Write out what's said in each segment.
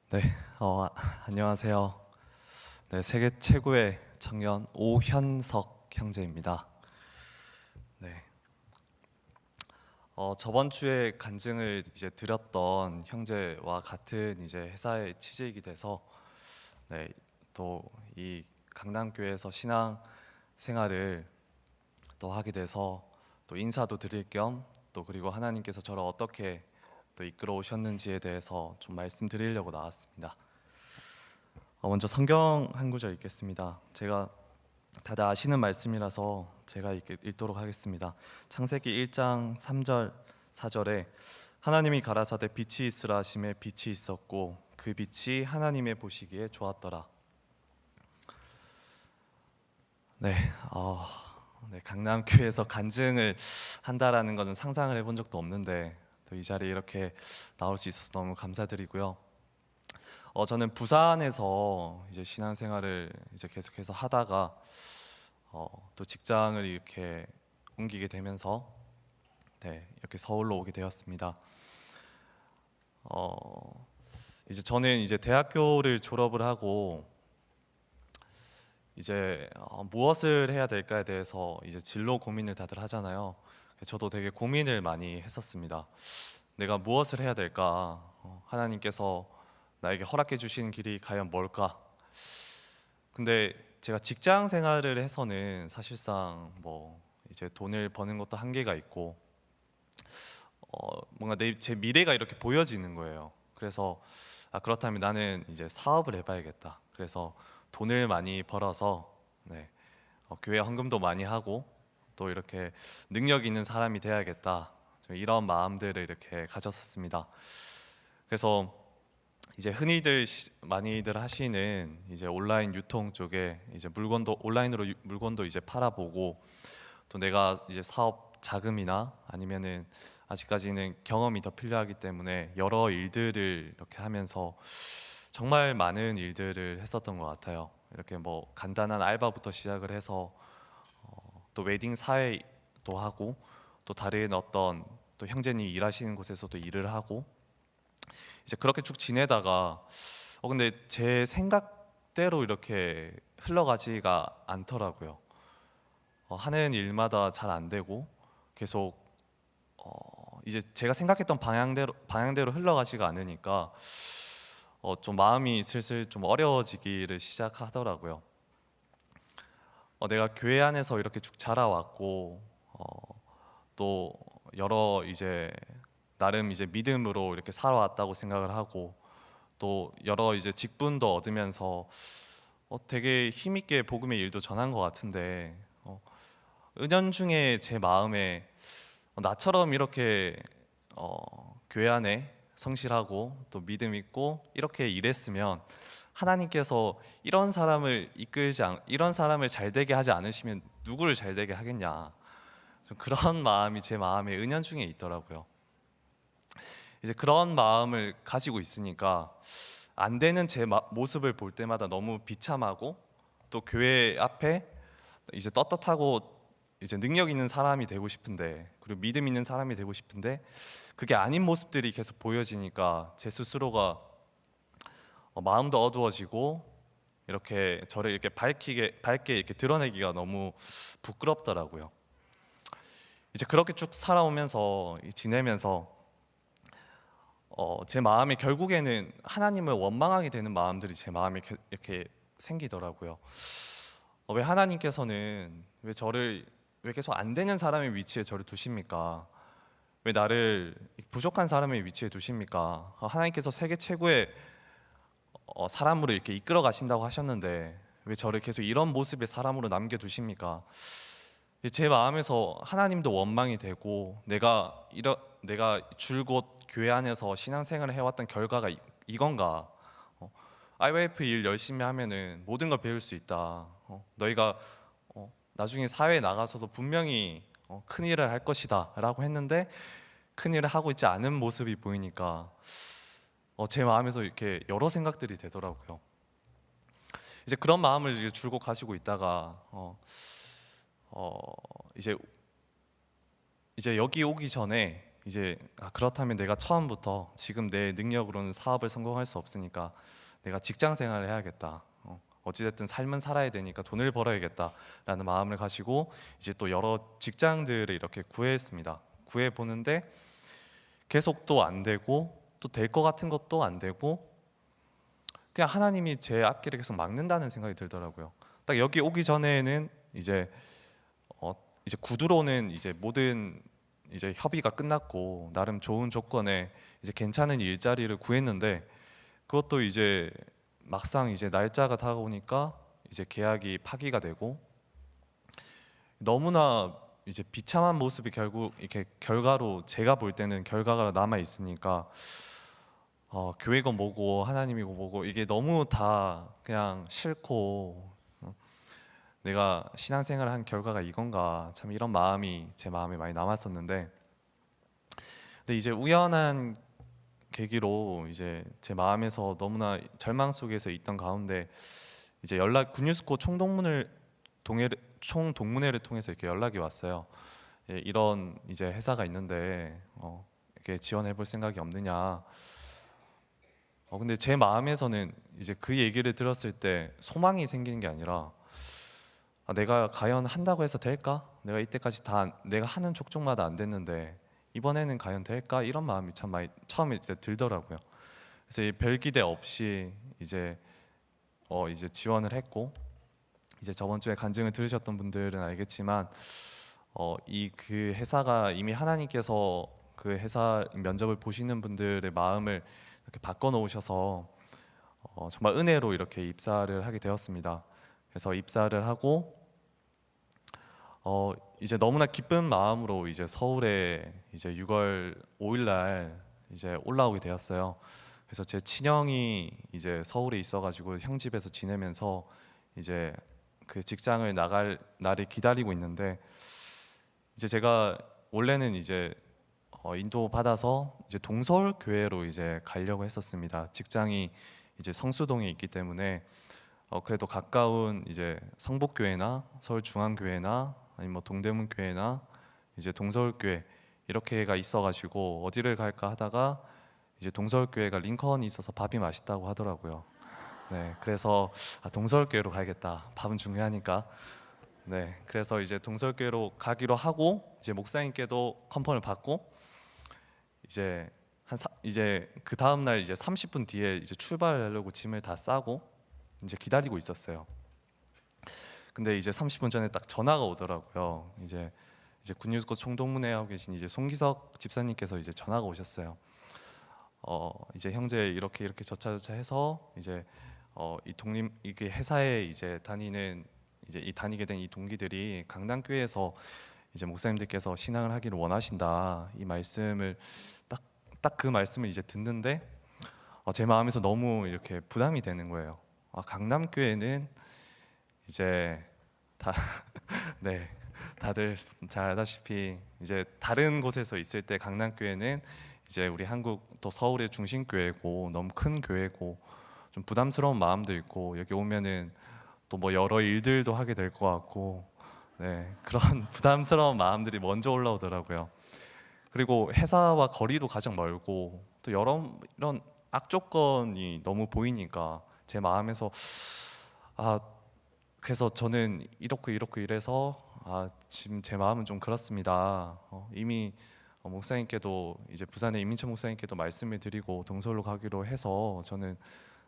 네, 안녕하세요. 네, 세계 최고의 청년 오현석 형제입니다. 네, 저번 주에 간증을 이제 드렸던 형제와 같은 이제 회사에 취직이 돼서 네, 또 이 강남교회에서 신앙 생활을 또 하게 돼서 또 인사도 드릴 겸 또 그리고 하나님께서 저를 어떻게 또 이끌어 오셨는지에 대해서 좀 말씀드리려고 나왔습니다. 먼저 성경 한 구절 읽겠습니다. 제가 다들 아시는 말씀이라서 제가 읽도록 하겠습니다. 창세기 1장 3절 4절에 하나님이 가라사대 빛이 있으라 하심에 빛이 있었고 그 빛이 하나님의 보시기에 좋았더라. 네, 강남교회에서 간증을 한다라는 것은 상상을 해본 적도 없는데 또 이 자리에 이렇게 나올 수 있어서 너무 감사드리고요. 저는 부산에서 이제 신앙생활을 이제 계속해서 하다가 또 직장을 이렇게 옮기게 되면서 네, 이렇게 서울로 오게 되었습니다. 이제 저는 이제 대학교를 졸업을 하고 이제 무엇을 해야 될까에 대해서 이제 진로 고민을 다들 하잖아요. 저도 되게 고민을 많이 했었습니다. 내가 무엇을 해야 될까? 하나님께서 나에게 허락해 주신 길이 과연 뭘까? 근데 제가 직장 생활을 해서는 사실상 뭐 이제 돈을 버는 것도 한계가 있고 뭔가 제 미래가 이렇게 보여지는 거예요. 그래서 그렇다면 나는 이제 사업을 해봐야겠다. 그래서 돈을 많이 벌어서 네, 교회 헌금도 많이 하고 또 이렇게 능력 있는 사람이 돼야겠다. 이런 마음들을 이렇게 가졌었습니다. 그래서 이제 흔히들 많이들 하시는 이제 온라인 유통 쪽에 이제 물건도 온라인으로 물건도 이제 팔아보고 또 내가 이제 사업 자금이나 아니면은 아직까지는 경험이 더 필요하기 때문에 여러 일들을 이렇게 하면서 정말 많은 일들을 했었던 것 같아요. 이렇게 뭐 간단한 알바부터 시작을 해서 또 웨딩 사회도 하고 또 다른 어떤 또 형제님이 일하시는 곳에서도 일을 하고 이제 그렇게 쭉 지내다가 근데 제 생각대로 이렇게 흘러가지가 않더라고요. 하는 일마다 잘 안 되고 계속 이제 제가 생각했던 방향대로 흘러가지가 않으니까 좀 마음이 슬슬 좀 어려워지기를 시작하더라고요. 내가 교회 안에서 이렇게 쭉 자라왔고 또 여러 이제 나름 이제 믿음으로 이렇게 살아왔다고 생각을 하고 또 여러 이제 직분도 얻으면서 되게 힘있게 복음의 일도 전한 것 같은데 은연중에 제 마음에 나처럼 이렇게 교회 안에 성실하고 또 믿음 있고 이렇게 일했으면 하나님께서 이런 사람을 잘 되게 하지 않으시면 누구를 잘 되게 하겠냐. 좀 그런 마음이 제 마음에 은연중에 있더라고요. 이제 그런 마음을 가지고 있으니까 안 되는 제 모습을 볼 때마다 너무 비참하고 또 교회 앞에 이제 떳떳하고 이제 능력 있는 사람이 되고 싶은데 그리고 믿음 있는 사람이 되고 싶은데 그게 아닌 모습들이 계속 보여지니까 제 스스로가 마음도 어두워지고 이렇게 저를 이렇게 밝게 이렇게 드러내기가 너무 부끄럽더라고요. 이제 그렇게 쭉 살아오면서 지내면서 제 마음에 결국에는 하나님을 원망하게 되는 마음들이 제 마음에 이렇게 생기더라고요. 왜 하나님께서는 왜 계속 안 되는 사람의 위치에 저를 두십니까? 왜 나를 부족한 사람의 위치에 두십니까? 하나님께서 세계 최고의 사람으로 이렇게 이끌어 가신다고 하셨는데 왜 저를 계속 이런 모습의 사람으로 남겨두십니까? 제 마음에서 하나님도 원망이 되고 내가 줄곧 교회 안에서 신앙생활을 해왔던 결과가 이건가? IYF 일 열심히 하면은 모든 걸 배울 수 있다. 너희가 나중에 사회에 나가서도 분명히 큰 일을 할 것이다라고 했는데 큰 일을 하고 있지 않은 모습이 보이니까 제 마음에서 이렇게 여러 생각들이 되더라고요. 이제 그런 마음을 이제 줄곧 가지고 있다가 이제 여기 오기 전에 이제 그렇다면 내가 처음부터 지금 내 능력으로는 사업을 성공할 수 없으니까 내가 직장 생활을 해야겠다. 어찌됐든 삶은 살아야 되니까 돈을 벌어야겠다라는 마음을 가지고 이제 또 여러 직장들을 이렇게 구했습니다. 구해 보는데 계속 또 안 되고 또 될 것 같은 것도 안 되고 그냥 하나님이 제 앞길을 계속 막는다는 생각이 들더라고요. 딱 여기 오기 전에는 이제 이제 구두로는 이제 모든 이제 협의가 끝났고 나름 좋은 조건에 이제 괜찮은 일자리를 구했는데 그것도 이제 막상 이제 날짜가 다가오니까 이제 계약이 파기가 되고 너무나 이제 비참한 모습이 결국 이렇게 결과로 제가 볼 때는 결과가 남아 있으니까 교회고 뭐고 하나님이고 뭐고 이게 너무 다 그냥 싫고 내가 신앙생활을 한 결과가 이건가 참 이런 마음이 제 마음에 많이 남았었는데 근데 이제 우연한 계기로 이제 제 마음에서 너무나 절망 속에서 있던 가운데 이제 군유스코 총동문회를 통해서 이렇게 연락이 왔어요. 예, 이런 이제 회사가 있는데 이렇게 지원해 볼 생각이 없느냐. 근데 제 마음에서는 이제 그 얘기를 들었을 때 소망이 생기는 게 아니라 내가 과연 한다고 해서 될까? 내가 이때까지 다 내가 하는 족족마다 안 됐는데 이번에는 과연 될까? 이런 마음이 참 많이 처음에 이제 들더라고요. 그래서 이 별 기대 없이 이제 이제 지원을 했고 이제 저번 주에 간증을 들으셨던 분들은 알겠지만 이 그 회사가 이미 하나님께서 그 회사 면접을 보시는 분들의 마음을 이렇게 바꿔 놓으셔서 정말 은혜로 이렇게 입사를 하게 되었습니다. 그래서 입사를 하고 이제 너무나 기쁜 마음으로 이제 서울에 이제 6월 5일 날 이제 올라오게 되었어요. 그래서 제 친형이 이제 서울에 있어가지고 형 집에서 지내면서 이제 그 직장을 나갈 날을 기다리고 있는데 이제 제가 원래는 이제 인도 받아서 이제 동서울 교회로 이제 가려고 했었습니다. 직장이 이제 성수동에 있기 때문에 그래도 가까운 이제 성북교회나 서울중앙교회나 아니면 뭐 동대문교회나 이제 동서울교회 이렇게가 있어가지고 어디를 갈까 하다가 이제 동서울교회가 링컨이 있어서 밥이 맛있다고 하더라고요. 네, 그래서 동서울교회로 가야겠다. 밥은 중요하니까. 네, 그래서 이제 동서울교회로 가기로 하고 이제 목사님께도 컨펌을 받고 이제 이제 그 다음 날 이제 30분 뒤에 이제 출발하려고 짐을 다 싸고 이제 기다리고 있었어요. 근데 이제 30분 전에 딱 전화가 오더라고요. 이제 군유스코 총동문회 하고 계신 이제 송기석 집사님께서 이제 전화가 오셨어요. 이제 형제 이렇게 저차저차 해서 이제 이 독립 이게 회사에 이제 다니는 이제 이 다니게 된 이 동기들이 강남교회에서 이제 목사님들께서 신앙을 하기를 원하신다. 이 말씀을 딱 그 말씀을 이제 듣는데 제 마음에서 너무 이렇게 부담이 되는 거예요. 강남교회는 이제 다 네, 다들 잘 알다시피 이제 다른 곳에서 있을 때 강남교회는 이제 우리 한국 또 서울의 중심 교회고 너무 큰 교회고 좀 부담스러운 마음도 있고 여기 오면은 또 뭐 여러 일들도 하게 될 것 같고 네, 그런 부담스러운 마음들이 먼저 올라오더라고요. 그리고 회사와 거리도 가장 멀고 또 이런 악조건이 너무 보이니까 제 마음에서 그래서 저는 이렇고 이래서 지금 제 마음은 좀 그렇습니다. 이미 목사님께도 이제 부산의 이민철 목사님께도 말씀을 드리고 동서울로 가기로 해서 저는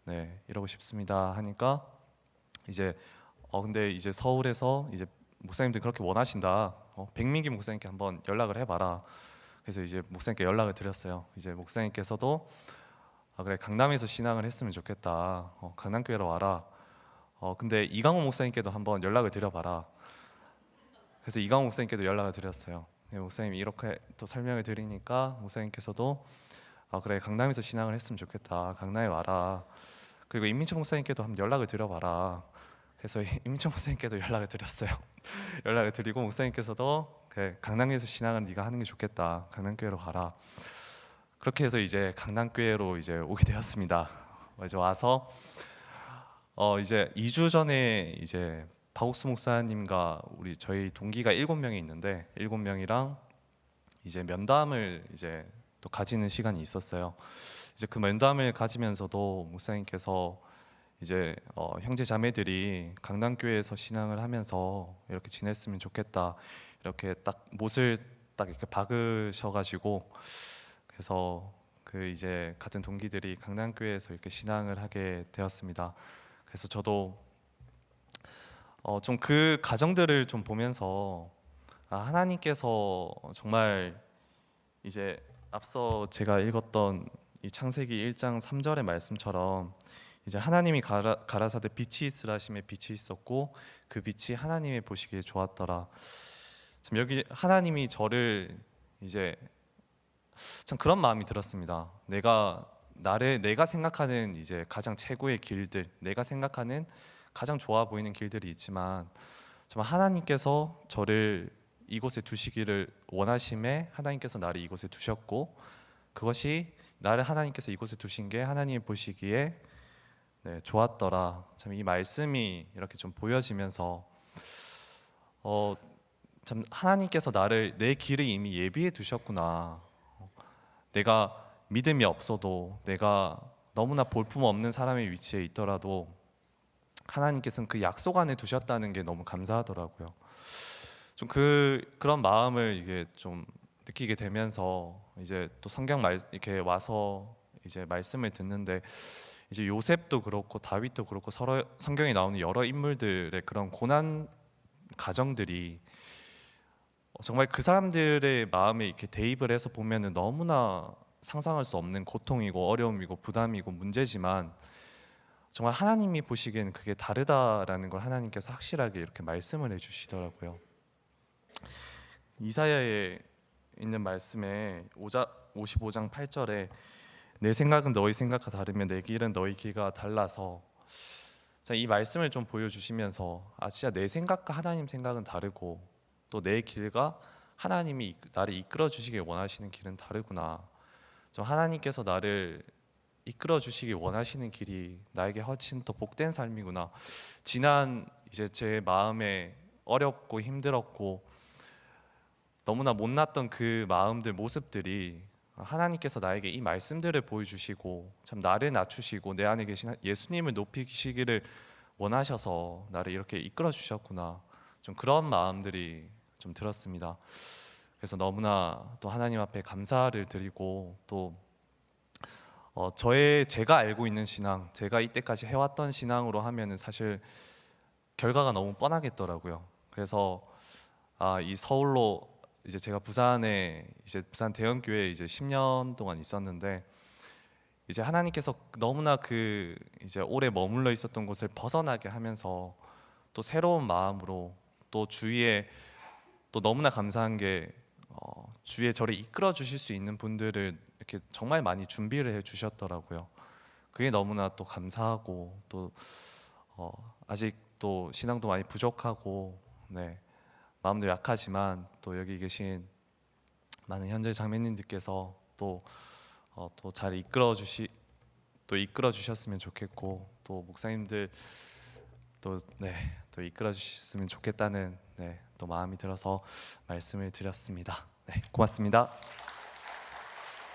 네 이러고 싶습니다 하니까 이제 근데 이제 서울에서 이제 목사님들 그렇게 원하신다. 백민기 목사님께 한번 연락을 해봐라. 그래서 이제 목사님께 연락을 드렸어요. 이제 목사님께서도 그래 강남에서 신앙을 했으면 좋겠다. 강남교회로 와라. 근데 이강호 목사님께도 한번 연락을 드려봐라. 그래서 이강호 목사님께도 연락을 드렸어요. 목사님이 이렇게 또 설명을 드리니까 목사님께서도 그래 강남에서 신앙을 했으면 좋겠다. 강남에 와라. 그리고 임민철 목사님께도 한번 연락을 드려봐라. 그래서 임민철 목사님께도 연락을 드렸어요. 연락을 드리고 목사님께서도 그래 강남에서 신앙은 네가 하는 게 좋겠다. 강남교회로 가라. 그렇게 해서 이제 강남교회로 이제 오게 되었습니다. 이제 와서 이제 2주 전에 이제 박옥수 목사님과 저희 동기가 7명이 있는데 7명이랑 이제 면담을 이제 또 가지는 시간이 있었어요. 이제 그 면담을 가지면서도 목사님께서 이제 형제 자매들이 강남교회에서 신앙을 하면서 이렇게 지냈으면 좋겠다, 이렇게 딱 못을 딱 이렇게 박으셔가지고, 그래서 그 이제 같은 동기들이 강남교회에서 이렇게 신앙을 하게 되었습니다. 그래서 저도 좀 그 가정들을 좀 보면서 하나님께서 정말 이제 앞서 제가 읽었던 이 창세기 1장 3절의 말씀처럼 이제 하나님이 가라사대 빛이 있으라 하심에 빛이 있었고 그 빛이 하나님의 보시기에 좋았더라. 참 여기 하나님이 저를 이제 참 그런 마음이 들었습니다. 내가 생각하는 이제 가장 최고의 길들, 내가 생각하는 가장 좋아 보이는 길들이 있지만 정말 하나님께서 저를 이곳에 두시기를 원하심에 하나님께서 나를 이곳에 두셨고, 그것이 나를 하나님께서 이곳에 두신 게 하나님이 보시기에 좋았더라. 참 이 말씀이 이렇게 좀 보여지면서 참 하나님께서 나를 내 길을 이미 예비해 두셨구나. 내가 믿음이 없어도, 내가 너무나 볼품 없는 사람의 위치에 있더라도 하나님께서는 그 약속 안에 두셨다는 게 너무 감사하더라고요. 좀 그런 마음을 이게 좀 느끼게 되면서 이제 또 이렇게 와서 이제 말씀을 듣는데, 이제 요셉도 그렇고 다윗도 그렇고 서로 성경에 나오는 여러 인물들의 그런 고난 가정들이 정말 그 사람들의 마음에 이렇게 대입을 해서 보면은 너무나 상상할 수 없는 고통이고 어려움이고 부담이고 문제지만, 정말 하나님이 보시기에는 그게 다르다라는 걸 하나님께서 확실하게 이렇게 말씀을 해주시더라고요. 이사야에 있는 말씀에 55장 8절에 내 생각은 너희 생각과 다르면 내 길은 너희 길과 달라서, 이 말씀을 좀 보여주시면서 진짜 내 생각과 하나님 생각은 다르고 또 내 길과 하나님이 나를 이끌어 주시길 원하시는 길은 다르구나. 좀 하나님께서 나를 이끌어 주시길 원하시는 길이 나에게 훨씬 더 복된 삶이구나. 지난 이제 제 마음에 어렵고 힘들었고 너무나 못났던 그 마음들, 모습들이 하나님께서 나에게 이 말씀들을 보여주시고 참 나를 낮추시고 내 안에 계신 예수님을 높이시기를 원하셔서 나를 이렇게 이끌어 주셨구나. 좀 그런 마음들이 좀 들었습니다. 그래서 너무나 또 하나님 앞에 감사를 드리고, 또 제가 알고 있는 신앙, 제가 이때까지 해왔던 신앙으로 하면은 사실 결과가 너무 뻔하겠더라고요. 그래서 이 서울로 이제 제가 부산에 이제 부산 대형교회에 이제 10년 동안 있었는데, 이제 하나님께서 너무나 그 이제 오래 머물러 있었던 곳을 벗어나게 하면서 또 새로운 마음으로, 또 주위에 또 너무나 감사한 게 주위에 저를 이끌어 주실 수 있는 분들을 이렇게 정말 많이 준비를 해 주셨더라고요. 그게 너무나 또 감사하고, 또 아직 또 신앙도 많이 부족하고 마음도 약하지만 또 여기 계신 많은 현재 자매님들께서 또 잘 이끌어 주셨으면 좋겠고, 또 목사님들 또 이끌어 주셨으면 좋겠다는 또 마음이 들어서 말씀을 드렸습니다. 고맙습니다.